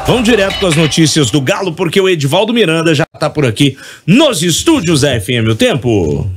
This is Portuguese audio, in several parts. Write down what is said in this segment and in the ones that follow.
Vamos direto com as notícias do Galo, porque o Edivaldo Miranda já tá por aqui nos estúdios da FM O Tempo.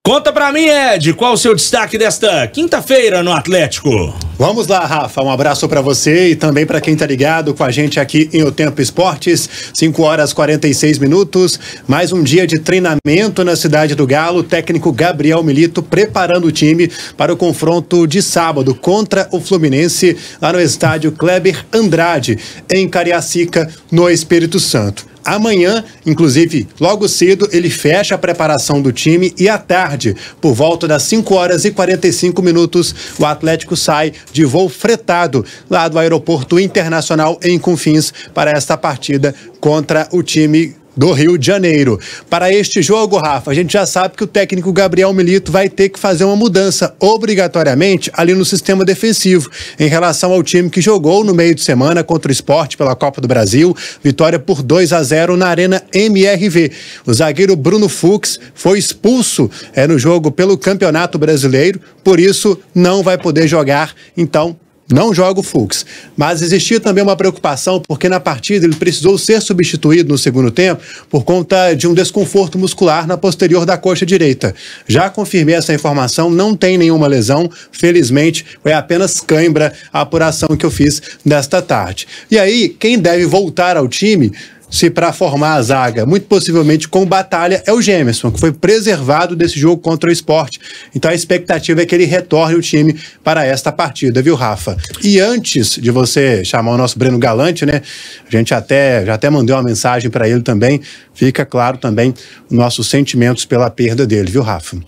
Conta pra mim, Ed, qual o seu destaque desta quinta-feira no Atlético? Vamos lá, Rafa, um abraço pra você e também pra quem tá ligado com a gente aqui em O Tempo Esportes, 5h46, mais um dia de treinamento na cidade do Galo, o técnico Gabriel Milito preparando o time para o confronto de sábado contra o Fluminense lá no estádio Kleber Andrade, em Cariacica, no Espírito Santo. Amanhã, inclusive, logo cedo, ele fecha a preparação do time e à tarde, por volta das 5h45, o Atlético sai de voo fretado lá do Aeroporto Internacional em Confins para esta partida contra o time do Rio de Janeiro. Para este jogo, Rafa, a gente já sabe que o técnico Gabriel Milito vai ter que fazer uma mudança obrigatoriamente ali no sistema defensivo em relação ao time que jogou no meio de semana contra o Sport pela Copa do Brasil, vitória por 2-0 na Arena MRV. O zagueiro Bruno Fux foi expulso no jogo pelo Campeonato Brasileiro, por isso não vai poder jogar, então não joga o Fux. Mas existia também uma preocupação porque na partida ele precisou ser substituído no segundo tempo por conta de um desconforto muscular na posterior da coxa direita. Já confirmei essa informação, não tem nenhuma lesão, felizmente foi apenas cãibra a apuração que eu fiz nesta tarde. E aí, quem deve voltar ao time, se para formar a zaga, muito possivelmente com batalha, é o Gemerson, que foi preservado desse jogo contra o Sport. Então a expectativa é que ele retorne o time para esta partida, viu, Rafa? E antes de você chamar o nosso Breno Galante, né, a gente já até mandou uma mensagem para ele também, fica claro também nossos sentimentos pela perda dele, viu, Rafa?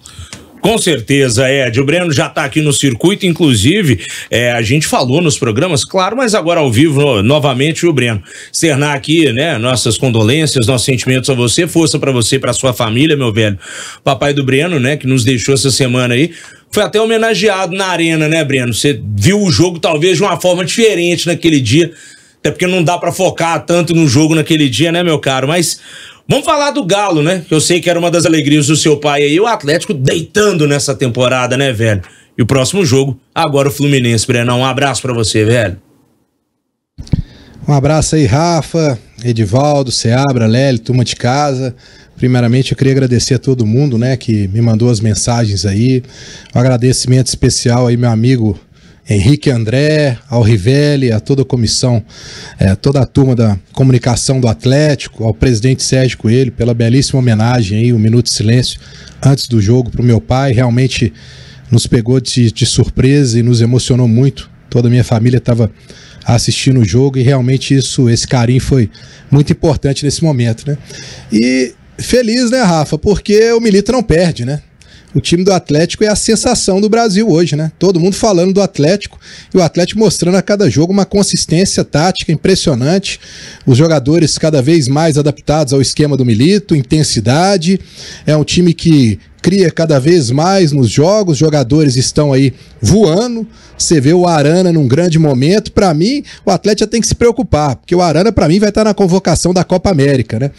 Com certeza, Ed. O Breno já tá aqui no circuito, inclusive, a gente falou nos programas, claro, mas agora ao vivo, novamente, o Breno. Externar aqui, né, nossas condolências, nossos sentimentos a você, força pra você, pra sua família, meu velho. Papai do Breno, né, que nos deixou essa semana aí, foi até homenageado na arena, né, Breno? Você viu o jogo talvez de uma forma diferente naquele dia, até porque não dá pra focar tanto no jogo naquele dia, né, meu caro? Mas vamos falar do Galo, né? Que eu sei que era uma das alegrias do seu pai aí, o Atlético deitando nessa temporada, né, velho? E o próximo jogo, agora o Fluminense, Brenão. Um abraço pra você, velho. Um abraço aí, Rafa, Edivaldo, Seabra, Lélio, turma de casa. Primeiramente, eu queria agradecer a todo mundo, né, que me mandou as mensagens aí. Um agradecimento especial aí, meu amigo Henrique André, ao Rivelli, a toda a comissão, toda a turma da comunicação do Atlético, ao presidente Sérgio Coelho, pela belíssima homenagem aí, um minuto de silêncio antes do jogo para o meu pai. Realmente nos pegou de surpresa e nos emocionou muito. Toda a minha família estava assistindo o jogo e realmente esse carinho foi muito importante nesse momento, né? E feliz, né, Rafa? Porque o Milito não perde, né? O time do Atlético é a sensação do Brasil hoje, né? Todo mundo falando do Atlético e o Atlético mostrando a cada jogo uma consistência tática impressionante. Os jogadores cada vez mais adaptados ao esquema do Milito, intensidade. É um time que cria cada vez mais nos jogos, os jogadores estão aí voando. Você vê o Arana num grande momento. Para mim, o Atlético tem que se preocupar, porque o Arana, para mim, vai estar na convocação da Copa América, né?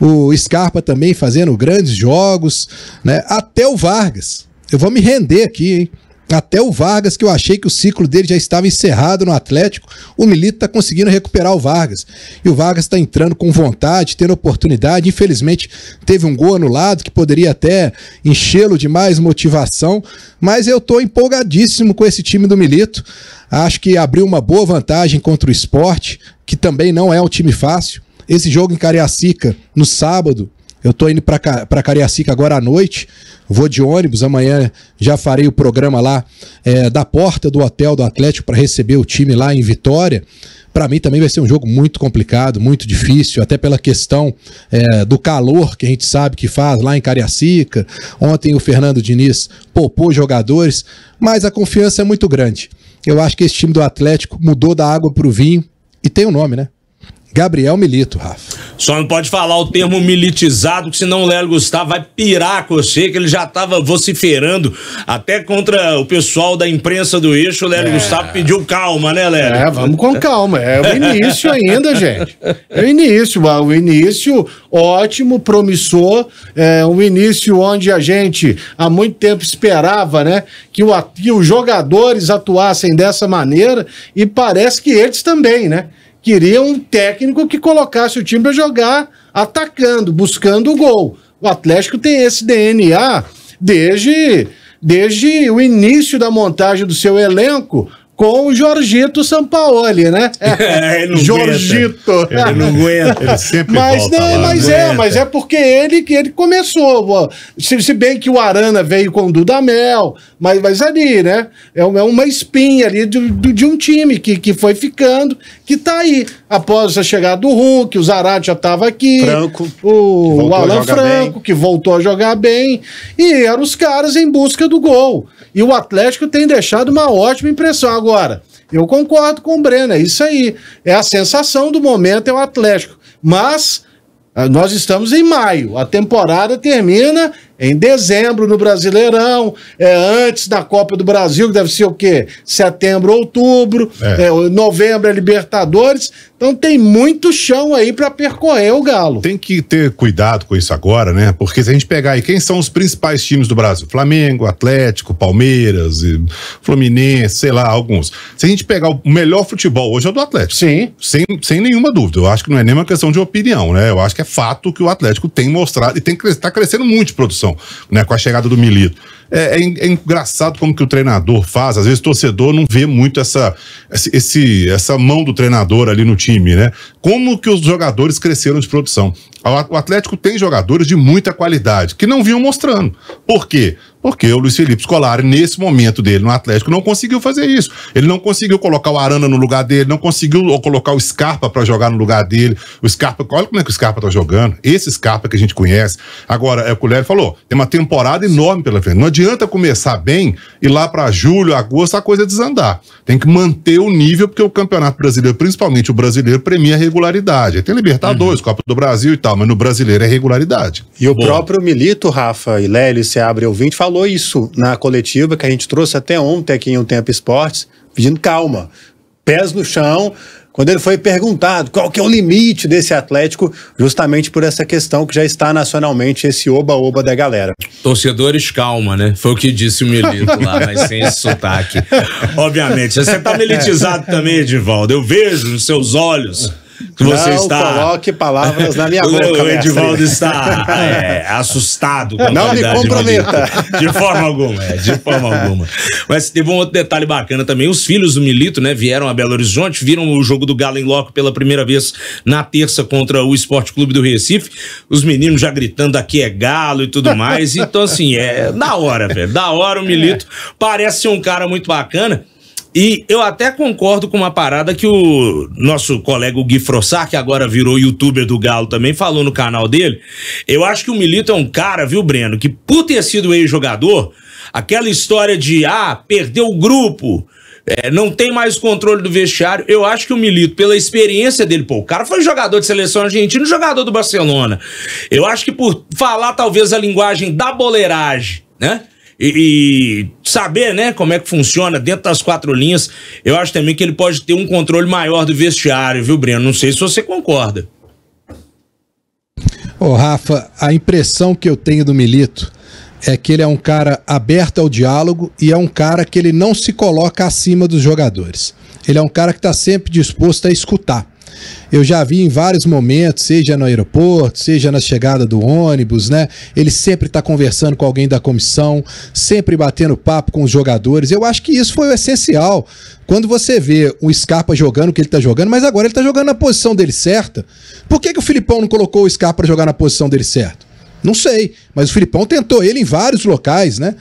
O Scarpa também fazendo grandes jogos, né? Até o Vargas. Eu vou me render aqui, hein? Até o Vargas, que eu achei que o ciclo dele já estava encerrado no Atlético, o Milito está conseguindo recuperar o Vargas. E o Vargas está entrando com vontade, tendo oportunidade. Infelizmente, teve um gol anulado que poderia até enchê-lo de mais motivação. Mas eu estou empolgadíssimo com esse time do Milito. Acho que abriu uma boa vantagem contra o Sport, que também não é um time fácil. Esse jogo em Cariacica, no sábado, eu tô indo para Cariacica agora à noite, vou de ônibus, amanhã já farei o programa lá da porta do hotel do Atlético para receber o time lá em Vitória. Para mim também vai ser um jogo muito complicado, muito difícil, até pela questão do calor que a gente sabe que faz lá em Cariacica. Ontem o Fernando Diniz poupou jogadores, mas a confiança é muito grande. Eu acho que esse time do Atlético mudou da água para o vinho e tem um nome, né? Gabriel Milito, Rafa. Só não pode falar o termo militizado, que senão o Lélio Gustavo vai pirar com você, que ele já estava vociferando até contra o pessoal da imprensa do Eixo. O Lélio Gustavo pediu calma, né, Lélio? Vamos com calma. É o início ainda, gente. É o início ótimo, promissor, um início onde a gente há muito tempo esperava, né, que os jogadores atuassem dessa maneira, e parece que eles também, né? Queria um técnico que colocasse o time para jogar atacando, buscando o gol. O Atlético tem esse DNA desde o início da montagem do seu elenco, com o Jorgito Sampaoli, né? Ele não Jorgito. Ele não aguenta. Ele sempre Mas, volta não, lá. mas é porque ele começou. Se bem que o Arana veio com o Dudamel, mas ali, né? É uma espinha ali de um time que foi ficando, que tá aí. Após a chegada do Hulk, o Zarate já tava aqui. Franco. O Alan Franco, que voltou a jogar bem. E eram os caras em busca do gol. E o Atlético tem deixado uma ótima impressão. Agora, eu concordo com o Breno, é isso aí. É a sensação do momento, é o Atlético. Mas nós estamos em maio, a temporada termina em dezembro no Brasileirão, antes da Copa do Brasil, que deve ser o quê? Setembro, outubro, novembro é Libertadores, então tem muito chão aí para percorrer o Galo. Tem que ter cuidado com isso agora, né? Porque se a gente pegar aí quem são os principais times do Brasil, Flamengo, Atlético, Palmeiras, Fluminense, sei lá, alguns. Se a gente pegar o melhor futebol hoje é o do Atlético. Sim. Sem nenhuma dúvida. Eu acho que não é nem uma questão de opinião, né? Eu acho que é fato que o Atlético tem mostrado e tá crescendo muito de produção, né, com a chegada do Milito. É engraçado como que o treinador faz, às vezes o torcedor não vê muito essa mão do treinador ali no time, né? Como que os jogadores cresceram de produção. O Atlético tem jogadores de muita qualidade, que não vinham mostrando. Por quê? Porque o Luiz Felipe Scolari, nesse momento dele no Atlético, não conseguiu fazer isso. Ele não conseguiu colocar o Arana no lugar dele, não conseguiu colocar o Scarpa para jogar no lugar dele. O Scarpa, olha como é que o Scarpa tá jogando. Esse Scarpa que a gente conhece. Agora, é o que o Léo falou, tem uma temporada enorme pela frente. Não adianta começar bem e lá para julho, agosto, a coisa desandar. Tem que manter o nível, porque o Campeonato Brasileiro, principalmente o brasileiro, premia a regularidade. Aí tem Libertadores, Copa do Brasil e tal, mas no brasileiro é regularidade. E o próprio Milito, Rafa e Lélio, se abre ouvinte, falou isso na coletiva que a gente trouxe até ontem aqui em Um Tempo Esportes, pedindo calma, pés no chão, quando ele foi perguntado qual que é o limite desse Atlético, justamente por essa questão que já está nacionalmente, esse oba-oba da galera. Torcedores, calma, né? Foi o que disse o Milito lá, mas sem esse sotaque. Obviamente, você tá militizado também, Edivaldo, eu vejo nos seus olhos que você não está... coloque palavras na minha boca. O Edivaldo está assustado com a não me comprometa. De forma alguma, de forma alguma. Mas teve um outro detalhe bacana também, os filhos do Milito, né, vieram a Belo Horizonte, viram o jogo do Galo em loco pela primeira vez na terça contra o Esporte Clube do Recife, os meninos já gritando aqui é Galo e tudo mais, então assim, da hora, velho, da hora o Milito, parece ser um cara muito bacana. E eu até concordo com uma parada que o nosso colega o Gui Frossar, que agora virou youtuber do Galo também, falou no canal dele. Eu acho que o Milito é um cara, viu, Breno, que por ter sido ex-jogador, aquela história de, perdeu o grupo, não tem mais controle do vestiário, eu acho que o Milito, pela experiência dele, o cara foi jogador de seleção argentina, jogador do Barcelona. Eu acho que por falar talvez a linguagem da boleiragem, né? E saber, né, como é que funciona dentro das quatro linhas, eu acho também que ele pode ter um controle maior do vestiário, viu, Breno? Não sei se você concorda. Rafa, a impressão que eu tenho do Milito é que ele é um cara aberto ao diálogo e é um cara que ele não se coloca acima dos jogadores. Ele é um cara que está sempre disposto a escutar. Eu já vi em vários momentos, seja no aeroporto, seja na chegada do ônibus, né? Ele sempre está conversando com alguém da comissão, sempre batendo papo com os jogadores. Eu acho que isso foi o essencial. Quando você vê o Scarpa jogando o que ele está jogando, mas agora ele está jogando na posição dele certa. Por que o Filipão não colocou o Scarpa para jogar na posição dele certa? Não sei, mas o Filipão tentou ele em vários locais, né?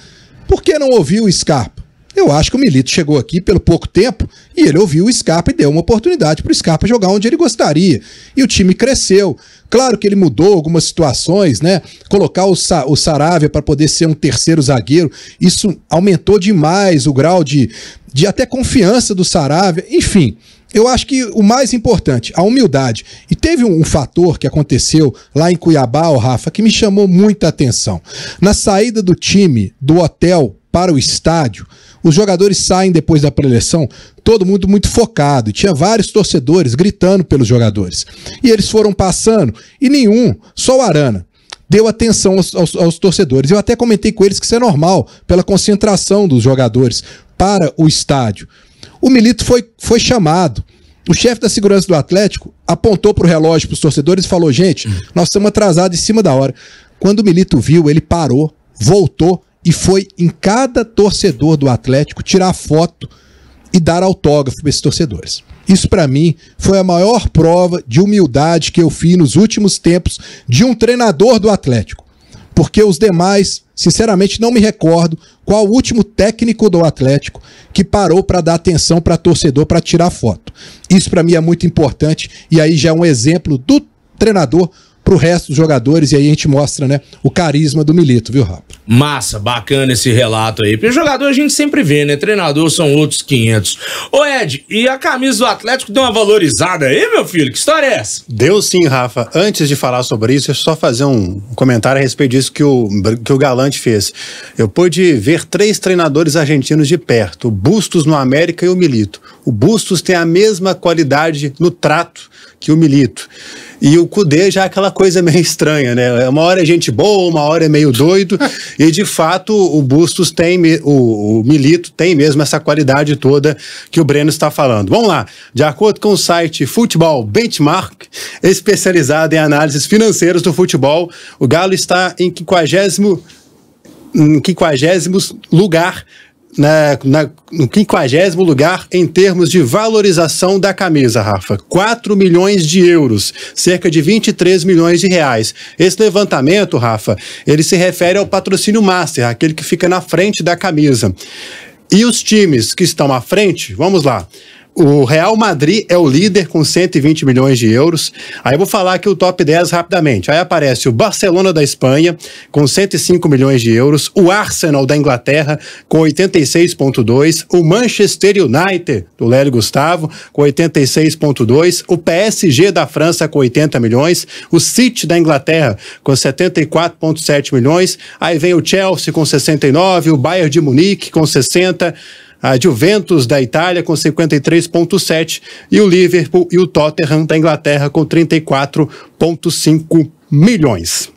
Por que não ouviu o Scarpa? Eu acho que o Milito chegou aqui pelo pouco tempo e ele ouviu o Scarpa e deu uma oportunidade para o Scarpa jogar onde ele gostaria. E o time cresceu. Claro que ele mudou algumas situações, né? Colocar o Saravia para poder ser um terceiro zagueiro, isso aumentou demais o grau de até confiança do Saravia. Enfim, eu acho que o mais importante, a humildade. E teve um fator que aconteceu lá em Cuiabá, Rafa, que me chamou muita atenção. Na saída do time do hotel para o estádio, os jogadores saem depois da preleção, todo mundo muito focado. Tinha vários torcedores gritando pelos jogadores. E eles foram passando, e nenhum, só o Arana, deu atenção aos torcedores. Eu até comentei com eles que isso é normal, pela concentração dos jogadores para o estádio. O Milito foi chamado. O chefe da segurança do Atlético apontou para o relógio para os torcedores e falou: gente, nós estamos atrasados em cima da hora. Quando o Milito viu, ele parou, voltou e foi em cada torcedor do Atlético tirar foto e dar autógrafo para esses torcedores. Isso, para mim, foi a maior prova de humildade que eu fiz nos últimos tempos de um treinador do Atlético. Porque os demais, sinceramente, não me recordo qual o último técnico do Atlético que parou para dar atenção para torcedor, para tirar foto. Isso, para mim, é muito importante e aí já é um exemplo do treinador pro resto dos jogadores, e aí a gente mostra, né, o carisma do Milito, viu, Rafa? Massa, bacana esse relato aí. Porque jogador a gente sempre vê, né? Treinador são outros 500. Ô Ed, e a camisa do Atlético deu uma valorizada aí, meu filho? Que história é essa? Deu sim, Rafa. Antes de falar sobre isso, deixa eu só fazer um comentário a respeito disso que o Galante fez. Eu pude ver 3 treinadores argentinos de perto, o Bustos no América e o Milito. O Bustos tem a mesma qualidade no trato que o Milito. E o Cudê já é aquela coisa meio estranha, né? Uma hora é gente boa, uma hora é meio doido. E de fato o Bustos tem, o Milito tem mesmo essa qualidade toda que o Breno está falando. Vamos lá. De acordo com o site Futebol Benchmark, especializado em análises financeiras do futebol, o Galo está em 50º lugar. No 50º lugar em termos de valorização da camisa, Rafa. 4 milhões de euros, cerca de 23 milhões de reais. Esse levantamento, Rafa, ele se refere ao patrocínio Master, aquele que fica na frente da camisa. E os times que estão à frente, vamos lá. O Real Madrid é o líder com 120 milhões de euros. Aí eu vou falar aqui o top 10 rapidamente. Aí aparece o Barcelona da Espanha com 105 milhões de euros, o Arsenal da Inglaterra com 86,2, o Manchester United do Lélio Gustavo com 86,2, o PSG da França com 80 milhões, o City da Inglaterra com 74,7 milhões, aí vem o Chelsea com 69, o Bayern de Munique com 60, a Juventus da Itália com 53,7 e o Liverpool e o Tottenham da Inglaterra com 34,5 milhões.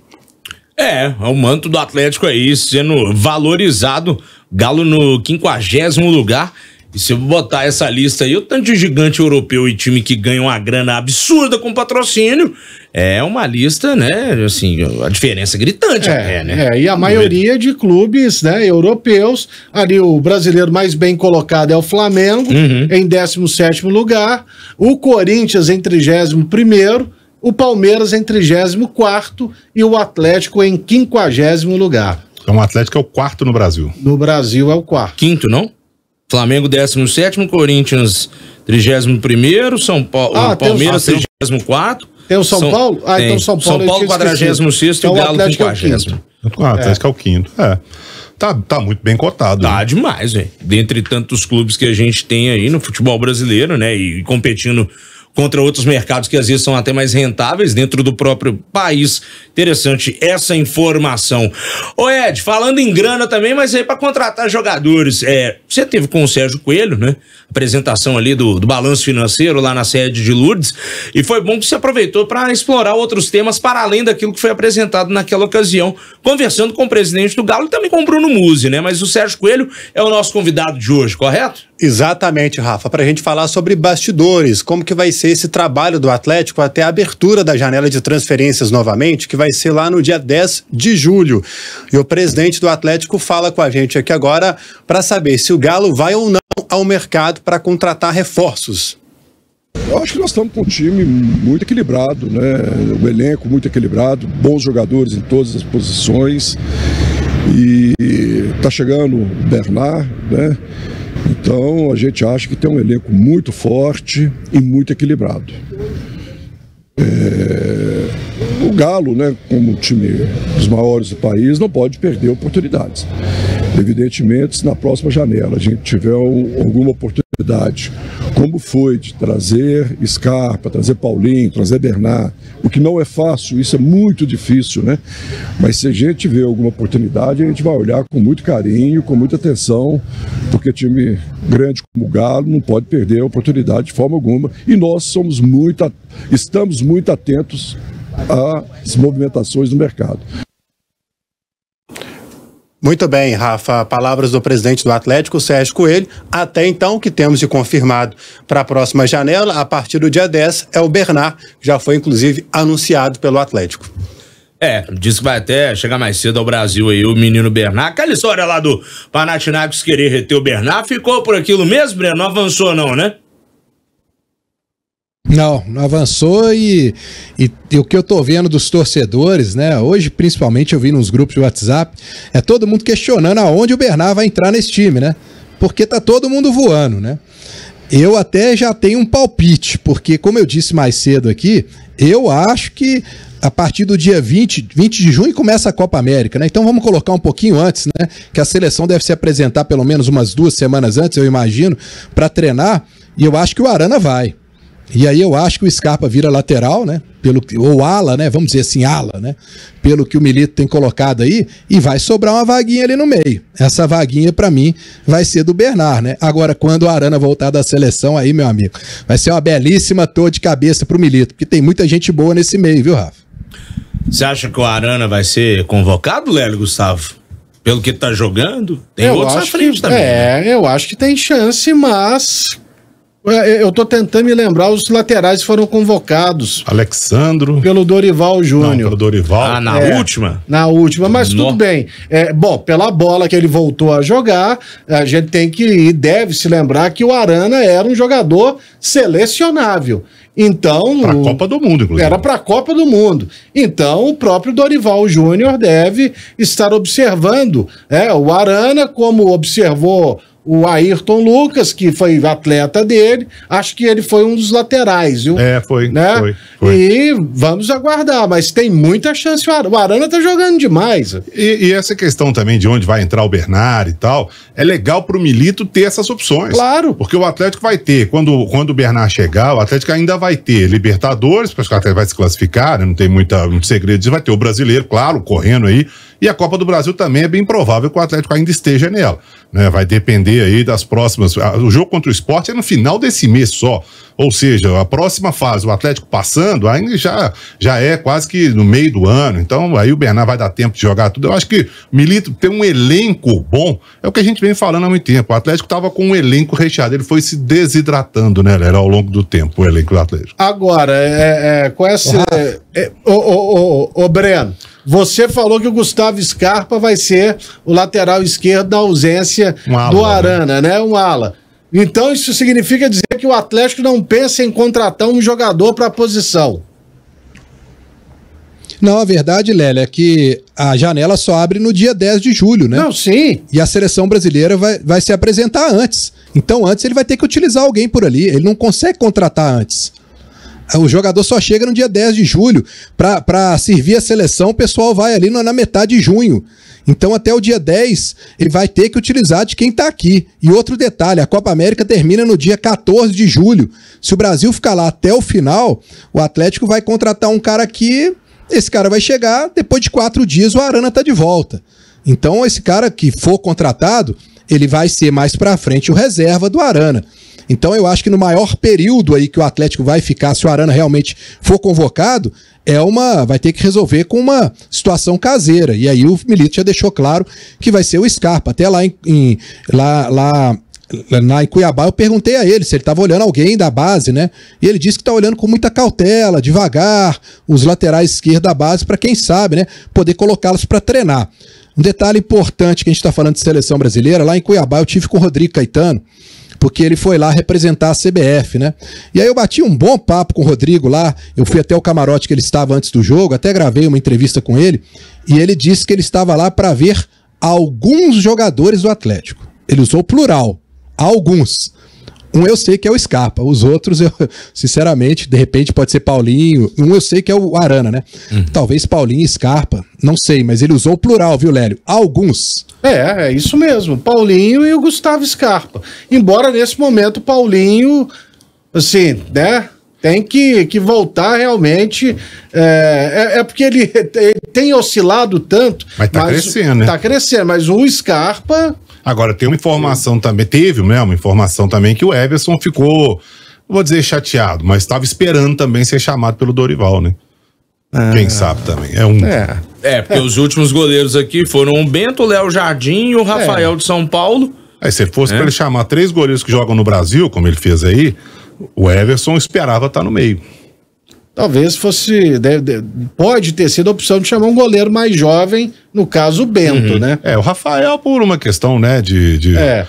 O manto do Atlético aí sendo valorizado, Galo no 50º lugar. E se eu botar essa lista aí, o tanto de gigante europeu e time que ganha uma grana absurda com patrocínio, é uma lista, né, assim, a diferença é gritante até, né? E a maioria de clubes, né, europeus, ali o brasileiro mais bem colocado é o Flamengo, em 17º lugar, o Corinthians em 31º, o Palmeiras em 34º e o Atlético em 50º lugar. Então o Atlético é o 4º no Brasil. No Brasil é o 4º. 5º, não? Flamengo 17º, Corinthians 31º, São Paulo, Palmeiras 34º. Tem o São Paulo? Então São Paulo 46º e o Galo 50º. O Atlético é o 5º. Tá muito bem cotado. Tá, né? Demais, velho. Dentre tantos clubes que a gente tem aí no futebol brasileiro, né? E competindo contra outros mercados que às vezes são até mais rentáveis dentro do próprio país. Interessante essa informação. Ô Ed, falando em grana também, mas aí para contratar jogadores, você teve com o Sérgio Coelho, né? Apresentação ali do balanço financeiro lá na sede de Lourdes, e foi bom que você aproveitou para explorar outros temas para além daquilo que foi apresentado naquela ocasião, conversando com o presidente do Galo e também com o Bruno Musi, né? Mas o Sérgio Coelho é o nosso convidado de hoje, correto? Exatamente, Rafa, para a gente falar sobre bastidores, como que vai ser esse trabalho do Atlético até a abertura da janela de transferências novamente, que vai ser lá no dia 10 de julho. E o presidente do Atlético fala com a gente aqui agora para saber se o Galo vai ou não ao mercado para contratar reforços. Eu acho que nós estamos com um time muito equilibrado, né? O elenco muito equilibrado, bons jogadores em todas as posições. E está chegando o Bernard, né? Então a gente acha que tem um elenco muito forte e muito equilibrado. O Galo, né, como um time dos maiores do país, não pode perder oportunidades. Evidentemente, se na próxima janela a gente tiver alguma oportunidade como foi de trazer Scarpa, trazer Paulinho, trazer Bernard, o que não é fácil, isso é muito difícil, né? Mas se a gente vê alguma oportunidade, a gente vai olhar com muito carinho, com muita atenção, porque time grande como o Galo não pode perder a oportunidade de forma alguma, e nós estamos muito atentos às movimentações do mercado. Muito bem, Rafa. Palavras do presidente do Atlético, Sérgio Coelho. Até então, o que temos de confirmado para a próxima janela, a partir do dia 10, é o Bernard, que já foi, inclusive, anunciado pelo Atlético. Diz que vai até chegar mais cedo ao Brasil aí, o menino Bernard. Aquela história lá do Panathinaikos querer reter o Bernard, ficou por aquilo mesmo, Breno? Não avançou não, né? Não avançou e o que eu tô vendo dos torcedores, né? Hoje, principalmente, eu vi nos grupos de WhatsApp, é todo mundo questionando aonde o Bernard vai entrar nesse time, né? Porque tá todo mundo voando, né? Eu até já tenho um palpite, porque, como eu disse mais cedo aqui, eu acho que a partir do dia 20 de junho começa a Copa América, né? Então vamos colocar um pouquinho antes, né? Que a seleção deve se apresentar pelo menos umas 2 semanas antes, eu imagino, para treinar, e eu acho que o Arana vai. E aí eu acho que o Scarpa vira lateral, né? Ou ala, né? Vamos dizer assim, ala, né? Pelo que o Milito tem colocado aí, e vai sobrar uma vaguinha ali no meio. Essa vaguinha, pra mim, vai ser do Bernard, né? Agora, quando o Arana voltar da seleção aí, meu amigo, vai ser uma belíssima dor de cabeça pro Milito, porque tem muita gente boa nesse meio, viu, Rafa? Você acha que o Arana vai ser convocado, Lélio, Gustavo? Pelo que tá jogando? Tem outros à frente também. Né? Eu acho que tem chance, mas... Eu tô tentando me lembrar, os laterais foram convocados. Alexandro. Pelo Dorival Júnior. Pelo Dorival. Na última? Na última, mas tudo bem. Bom, pela bola que ele voltou a jogar, a gente tem que e deve se lembrar que o Arana era um jogador selecionável. Então... Para a Copa do Mundo, inclusive. Era para a Copa do Mundo. Então, o próprio Dorival Júnior deve estar observando o Arana, como observou o Ayrton Lucas, que foi atleta dele. Acho que ele foi um dos laterais, viu? Foi. E vamos aguardar, mas tem muita chance. O Arana tá jogando demais. E essa questão também de onde vai entrar o Bernard e tal, é legal pro Milito ter essas opções. Claro. Porque o Atlético vai ter, quando o Bernard chegar, o Atlético ainda vai ter Libertadores, porque o Atlético vai se classificar, né? Não tem muito segredo, vai ter o brasileiro, claro, correndo aí. E a Copa do Brasil também é bem provável que o Atlético ainda esteja nela, né? Vai depender aí das próximas... O jogo contra o Sport é no final desse mês só. Ou seja, a próxima fase, o Atlético passando, ainda já é quase que no meio do ano. Então, aí o Bernard vai dar tempo de jogar tudo. Eu acho que o Milito tem um elenco bom. É o que a gente vem falando há muito tempo. O Atlético estava com um elenco recheado. Ele foi se desidratando, né, Léo, ao longo do tempo, o elenco do Atlético. Agora, com essa... Breno, você falou que o Gustavo Scarpa vai ser o lateral esquerdo na ausência do Arana, né? Um ala. Então isso significa dizer que o Atlético não pensa em contratar um jogador para a posição. Não, a verdade, Lélia, é que a janela só abre no dia 10 de julho, né? Não, sim. E a seleção brasileira vai se apresentar antes. Então antes ele vai ter que utilizar alguém por ali. Ele não consegue contratar antes. O jogador só chega no dia 10 de julho. Para servir a seleção, o pessoal vai ali na metade de junho. Então, até o dia 10, ele vai ter que utilizar de quem está aqui. E outro detalhe, a Copa América termina no dia 14 de julho. Se o Brasil ficar lá até o final, o Atlético vai contratar um cara aqui, esse cara vai chegar, depois de 4 dias o Arana está de volta. Então, esse cara que for contratado, ele vai ser mais para frente o reserva do Arana. Então eu acho que no maior período aí que o Atlético vai ficar, se o Arana realmente for convocado, vai ter que resolver com uma situação caseira. E aí o Milito já deixou claro que vai ser o Scarpa. Até lá em Cuiabá eu perguntei a ele se ele estava olhando alguém da base, né? E ele disse que está olhando com muita cautela, devagar, os laterais esquerdos da base, para quem sabe, né, poder colocá-los para treinar. Um detalhe importante que a gente está falando de seleção brasileira, lá em Cuiabá eu tive com o Rodrigo Caetano, porque ele foi lá representar a CBF, né? E aí eu bati um bom papo com o Rodrigo lá, eu fui até o camarote que ele estava antes do jogo, até gravei uma entrevista com ele, e ele disse que ele estava lá para ver alguns jogadores do Atlético. Ele usou plural, alguns. Um eu sei que é o Scarpa, os outros, eu, sinceramente, de repente pode ser Paulinho. Um eu sei que é o Arana, né? Talvez Paulinho e Scarpa, não sei, mas ele usou o plural, viu, Lélio? Alguns. É isso mesmo, Paulinho e o Gustavo Scarpa. Embora nesse momento o Paulinho, assim, né, tem que voltar realmente, porque ele tem oscilado tanto. Mas tá crescendo, né? Tá crescendo, mas o Scarpa... Agora, tem uma informação também, uma informação também que o Everson ficou, não vou dizer chateado, mas estava esperando também ser chamado pelo Dorival, né? Quem sabe também. Porque os últimos goleiros aqui foram o Bento, o Léo Jardim e o Rafael de São Paulo. Aí se fosse para ele chamar 3 goleiros que jogam no Brasil, como ele fez aí, o Everson esperava estar no meio. Talvez fosse... pode ter sido a opção de chamar um goleiro mais jovem, no caso o Bento, né? O Rafael por uma questão, né,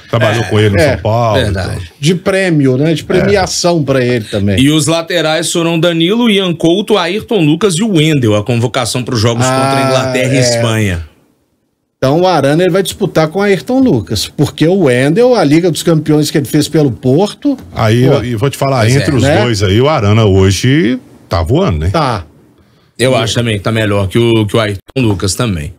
trabalhou com ele no São Paulo. Verdade. Então. De prêmio, né? De premiação pra ele também. E os laterais foram Danilo, Ian Couto, Ayrton Lucas e o Wendel, a convocação para os jogos contra a Inglaterra e Espanha. Então o Arana ele vai disputar com o Ayrton Lucas, porque o Wendel, a Liga dos Campeões que ele fez pelo Porto... Aí, eu vou te falar, entre os dois aí, o Arana hoje... Tá voando, né? Tá. Eu acho também que tá melhor que o Ayrton Lucas também.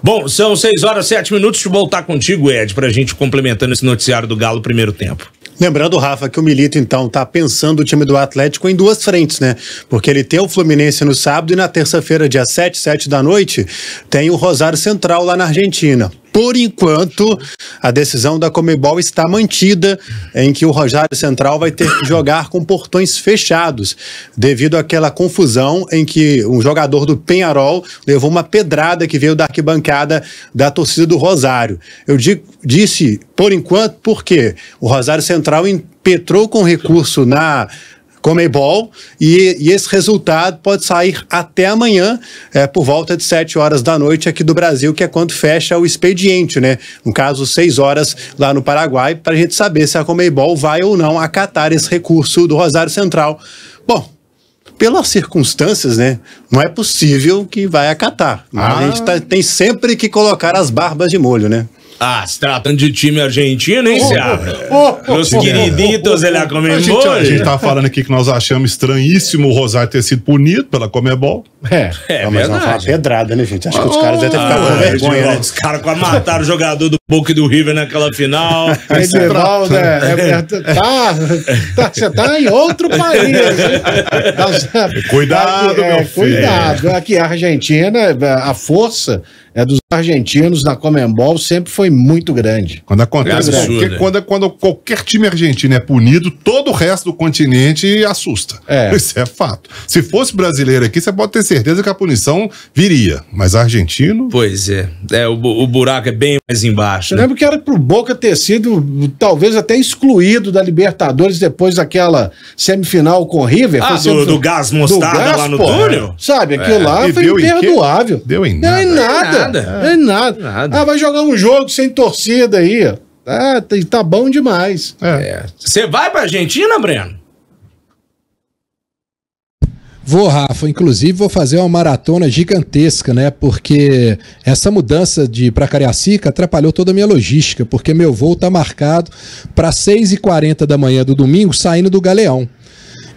Bom, são 6h07. Deixa eu voltar contigo, Ed, pra gente complementando esse noticiário do Galo primeiro tempo. Lembrando, Rafa, que o Milito, então, tá pensando o time do Atlético em 2 frentes, né? Porque ele tem o Fluminense no sábado e na terça-feira, dia 7 da noite, tem o Rosário Central lá na Argentina. Por enquanto, a decisão da Conmebol está mantida, em que o Rosário Central vai ter que jogar com portões fechados, devido àquela confusão em que um jogador do Peñarol levou uma pedrada que veio da arquibancada da torcida do Rosário. Eu disse por enquanto porque o Rosário Central impetrou com recurso na Conmebol e esse resultado pode sair até amanhã, por volta de 7 horas da noite aqui do Brasil, que é quando fecha o expediente, né? No caso, 6 horas lá no Paraguai, para a gente saber se a Conmebol vai ou não acatar esse recurso do Rosário Central. Bom, pelas circunstâncias, né? Não é possível que vai acatar. A gente tem sempre que colocar as barbas de molho, né? Se tratando de time argentino, hein, Seabra? Os queriditos, ele Conmebol. A gente tá falando aqui que nós achamos estranhíssimo o Rosário ter sido punido pela Conmebol. Mas não foi uma pedrada, né, gente? Acho que os caras devem ter ficado com vergonha, né? Os caras mataram o jogador do Boca e do River naquela final. Edivaldo, você tá em outro país, hein? Cuidado, meu filho. Cuidado. Aqui, a Argentina, a força dos argentinos na Conmebol sempre foi muito grande. Quando acontece, quando qualquer time argentino é punido, todo o resto do continente assusta. Isso é fato. Se fosse brasileiro aqui, você pode ter certeza que a punição viria. Mas argentino... Pois é. O buraco é bem mais embaixo. Eu lembro que era pro Boca ter sido, talvez até excluído da Libertadores depois daquela semifinal com o River. Do gás mostarda lá no túnel? Sabe, aquilo lá foi imperdoável. Deu em nada. Deu em nada. Vai jogar um jogo sem torcida aí, ó. Tá bom demais. Você vai pra Argentina, Breno? Vou, Rafa. Inclusive, vou fazer uma maratona gigantesca, né? Porque essa mudança pra Cariacica atrapalhou toda a minha logística, porque meu voo tá marcado para 6h40 da manhã do domingo, saindo do Galeão.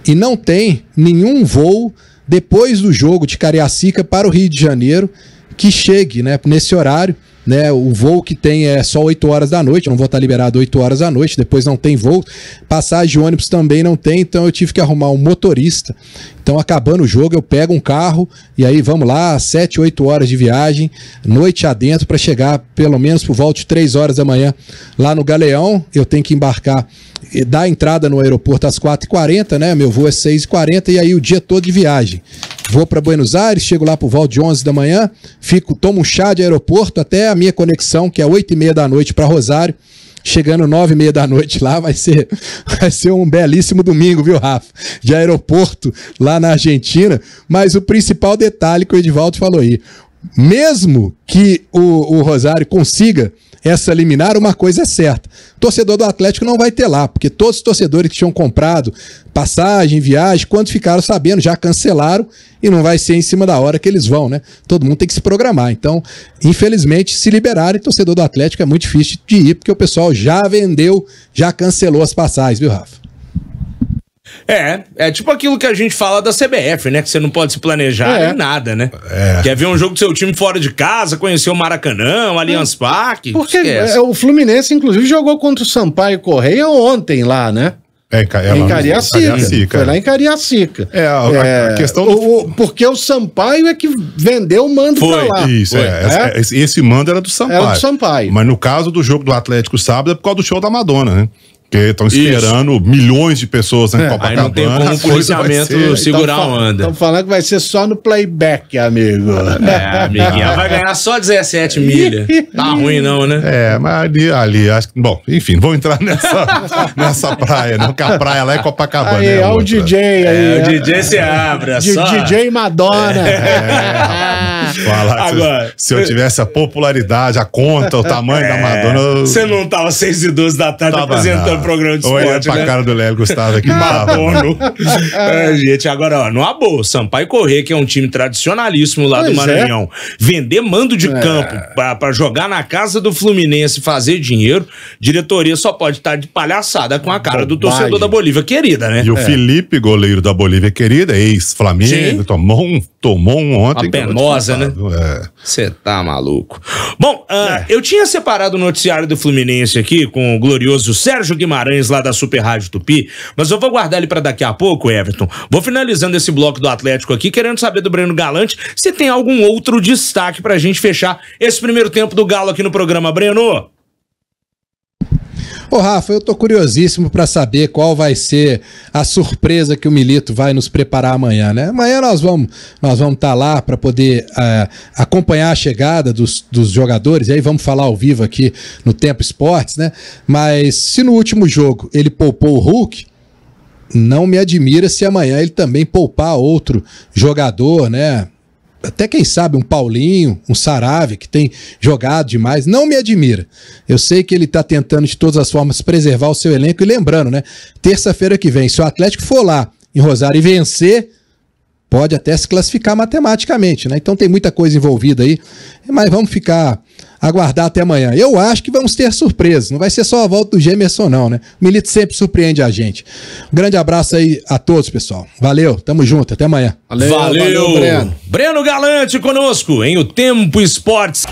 E não tem nenhum voo depois do jogo de Cariacica para o Rio de Janeiro que chegue, né, nesse horário, né? O voo que tem é só 8 horas da noite, eu não vou estar liberado 8 horas da noite, depois não tem voo, passagem de ônibus também não tem, então eu tive que arrumar um motorista. Então, acabando o jogo, eu pego um carro e aí vamos lá, 7, 8 horas de viagem, noite adentro, para chegar pelo menos por volta de 3 horas da manhã lá no Galeão. Eu tenho que embarcar, dar entrada no aeroporto às 4h40, né? Meu voo é 6h40 e aí o dia todo de viagem. Vou para Buenos Aires, chego lá por volta de 11 da manhã, tomo um chá de aeroporto até a minha conexão, que é 8h30 da noite para Rosário. Chegando 9h30 da noite lá, vai ser um belíssimo domingo, viu, Rafa? De aeroporto lá na Argentina. Mas o principal detalhe que o Edivaldo falou aí, mesmo que o Rosário consiga essa liminar, uma coisa é certa: o torcedor do Atlético não vai ter lá, porque todos os torcedores que tinham comprado passagem, viagem, quando ficaram sabendo, já cancelaram, e não vai ser em cima da hora que eles vão, né? Todo mundo tem que se programar. Então, infelizmente, se liberarem, torcedor do Atlético é muito difícil de ir, porque o pessoal já vendeu, já cancelou as passagens, viu, Rafa? É tipo aquilo que a gente fala da CBF, né? Que você não pode se planejar nem nada, né? Quer ver um jogo do seu time fora de casa, conhecer o Maracanã, o Allianz Parque? Porque o Fluminense, inclusive, jogou contra o Sampaio Correia ontem lá, né? Em Cariacica. Foi lá em Cariacica. A questão porque o Sampaio é que vendeu o mando pra lá. Isso, esse mando era do Sampaio. Era do Sampaio. Mas no caso do jogo do Atlético sábado é por causa do show da Madonna, né? Porque estão esperando milhões de pessoas em Copacabana. Aí não tem como o policiamento segurar a onda. Estão falando que vai ser só no playback, amigo. Amiguinha, vai ganhar só 17 milha. Tá ruim não, né? Mas ali acho que... Bom, enfim, vou entrar nessa praia, não, porque a praia lá é Copacabana. Aí, olha o DJ aí. O DJ se abre, só. DJ Madonna. Agora, se eu tivesse a popularidade, a conta, o tamanho da Madonna... Você não tava 6h12 da tarde apresentando o programa de esporte, olha pra cara do Léo Gustavo aqui. Madono. Gente, agora, ó, numa boa, Sampaio Corrêa, que é um time tradicionalíssimo lá do Maranhão, vender mando de campo pra jogar na casa do Fluminense e fazer dinheiro, diretoria só pode estar de palhaçada com a cara do torcedor da Bolívia querida, né? E o Felipe, goleiro da Bolívia querida, ex-Flamengo, tomou um ontem. Uma penosa, né? Você tá maluco. Bom, eu tinha separado o noticiário do Fluminense aqui com o glorioso Sérgio Guimarães, lá da Super Rádio Tupi, mas eu vou guardar ele pra daqui a pouco, Everton. Vou finalizando esse bloco do Atlético aqui, querendo saber do Breno Galante se tem algum outro destaque pra gente fechar esse primeiro tempo do Galo aqui no programa. Breno! Ô Rafa, eu tô curiosíssimo para saber qual vai ser a surpresa que o Milito vai nos preparar amanhã, né? Amanhã nós vamos estar lá para poder acompanhar a chegada dos jogadores, e aí vamos falar ao vivo aqui no Tempo Esportes, né? Mas se no último jogo ele poupou o Hulk, não me admira se amanhã ele também poupar outro jogador, né? Até quem sabe um Paulinho, um Saravia, que tem jogado demais, não me admira. Eu sei que ele tá tentando de todas as formas preservar o seu elenco, e lembrando, né, terça-feira que vem, se o Atlético for lá em Rosário e vencer, pode até se classificar matematicamente, né? Então tem muita coisa envolvida aí, mas vamos aguardar até amanhã. Eu acho que vamos ter surpresas, não vai ser só a volta do Gemerson não, né? O Milito sempre surpreende a gente. Um grande abraço aí a todos, pessoal. Valeu, tamo junto, até amanhã. Valeu Breno. Breno Galante conosco em O Tempo Esportes.